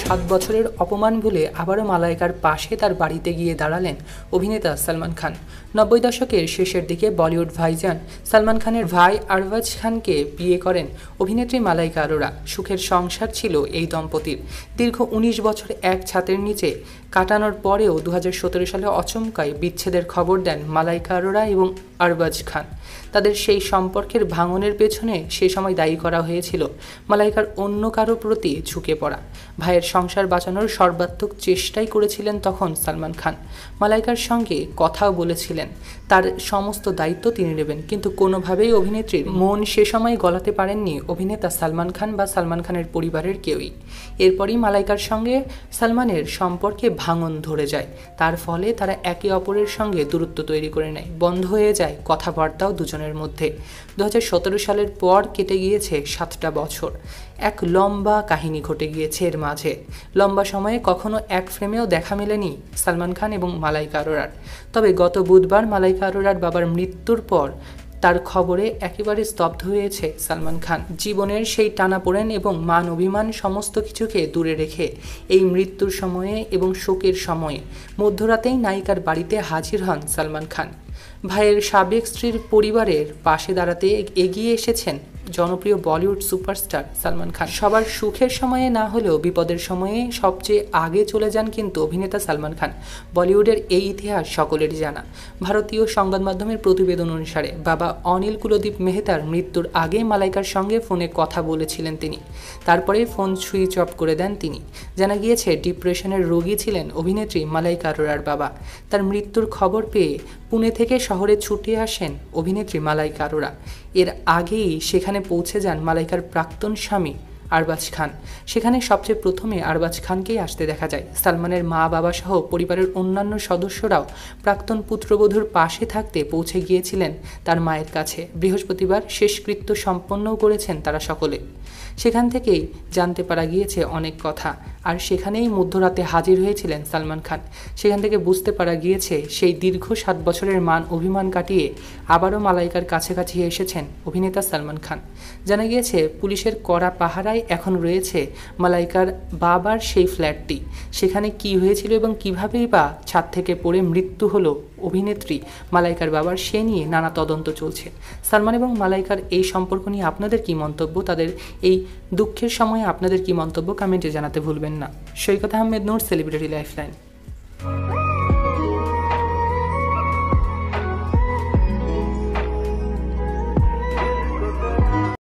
7 বছরের অপমান ভুলে আবারও মালাইকার পাশে তার বাড়িতে গিয়ে দাঁড়ালেন অভিনেতা সালমান খান। 90 দশকের শেষের দিকে বলিউড ভাইজান সালমান খানের ভাই আরবাজ খানকে বিয়ে করেন অভিনেত্রী মালাইকা আরোরা। সুখের সংসার ছিল এই দম্পতির। দীর্ঘ 19 বছর এক ছাদের নিচে কাটানোর পরেও 2017 সালে অচমকায় বিচ্ছেদের খবর দেন মালাইকা আরোরা এবং আরবাজ খান। তাদের সেই সম্পর্কের ভাঙনের পেছনে সেই সময় দায়ী করা হয়েছিল মালাইকার অন্য কারো প্রতি ঝুঁকে পড়া। ভাইয়ের সংসার বাঁচানোর সর্বাত্মক চেষ্টাই করেছিলেন তখন সালমান খান। মালাইকার সঙ্গে কথাও বলেছিলেন তার সমস্ত দায়িত্ব তিনি নেবেন, কিন্তু কোনোভাবেই অভিনেত্রীর মন সে সময় গলাতে পারেননি অভিনেতা সালমান খান বা সালমান খানের পরিবারের কেউই। এরপরই মালাইকার সঙ্গে সালমানের সম্পর্কে ভাঙন ধরে যায়। তার ফলে তারা একে অপরের সঙ্গে দূরত্ব তৈরি করে নেয়, বন্ধ হয়ে যায় কথাবার্তাও দুজনের মধ্যে। 2017 সালের পর কেটে গিয়েছে 7টা বছর। এক লম্বা কাহিনী ঘটে গিয়েছে এর মাঝে। লম্বা সময়ে কখনো এক ফ্রেমেও দেখা মেলেনি সালমান খান এবং মালাইকা আরোরার। তবে গত বুধবার মালাইকা আরোরার বাবার মৃত্যুর পর তার খবরে একেবারে স্তব্ধ হয়েছে সালমান খান। জীবনের সেই টানাপোড়েন এবং মান অভিমান সমস্ত কিছুকে দূরে রেখে এই মৃত্যুর সময়ে এবং শোকের সময়ে মধ্যরাতেই নায়িকার বাড়িতে হাজির হন সালমান খান। ভাইয়ের সাবেক স্ত্রীর পরিবারের পাশে দাঁড়াতে এগিয়ে এসেছেন জনপ্রিয় বলিউড সুপারস্টার সালমান খান। সবার সুখের সময়ে না হলেও বিপদের সময়ে সবচেয়ে আগে চলে যান কিন্তু অভিনেতা সালমান খান। বলিউডের এই ইতিহাস সকলেরই জানা। ভারতীয় সংবাদ মাধ্যমের প্রতিবেদন অনুসারে বাবা অনিল কুলদীপ মেহতার মৃত্যুর আগে মালাইকার সঙ্গে ফোনে কথা বলেছিলেন তিনি। তারপরে ফোন সুইচ অফ করে দেন তিনি। জানা গিয়েছে ডিপ্রেশনের রোগী ছিলেন অভিনেত্রী মালাইকা আরোরার বাবা। তার মৃত্যুর খবর পেয়ে পুনে থেকে শহরে ছুটে আসেন অভিনেত্রী মালাইকা আরোরা। এর আগেই সেখানে পৌঁছে যান মালাইকার প্রাক্তন স্বামী আরবাজ খান। সেখানে সবচেয়ে প্রথমে আরবাজ খানকেই আসতে দেখা যায়। সালমানের মা বাবা সহ পরিবারের অন্যান্য সদস্যরাও প্রাক্তন পুত্রবধূর পাশে থাকতে পৌঁছে গিয়েছিলেন তার মায়ের কাছে। বৃহস্পতিবার শেষকৃত্য সম্পন্নও করেছেন তারা সকলে। সেখান থেকেই জানতে পারা গিয়েছে অনেক কথা, আর সেখানেই মধ্যরাতে হাজির হয়েছিলেন সালমান খান। সেখান থেকে বুঝতে পারা গিয়েছে সেই দীর্ঘ 7 বছরের মান অভিমান কাটিয়ে আবারও মালাইকার কাছাকাছি এসেছেন অভিনেতা সালমান খান। জানা গিয়েছে পুলিশের কড়া পাহারায় এখন রয়েছে মালাইকার বাবার সেই ফ্ল্যাটটি। সেখানে কি হয়েছিল এবং কীভাবেই বা ছাদ থেকে পড়ে মৃত্যু হলো অভিনেত্রী মালাইকার বাবার, সে নিয়ে নানা তদন্ত চলছে। সালমান এবং মালাইকার এই সম্পর্ক নিয়ে আপনাদের কি মন্তব্য, তাদের এই দুঃখের সময়ে আপনাদের কি মন্তব্য কমেন্টে জানাতে ভুলবেন না। সৈকত আহমেদ নূর, সেলিব্রিটি লাইফলাইন।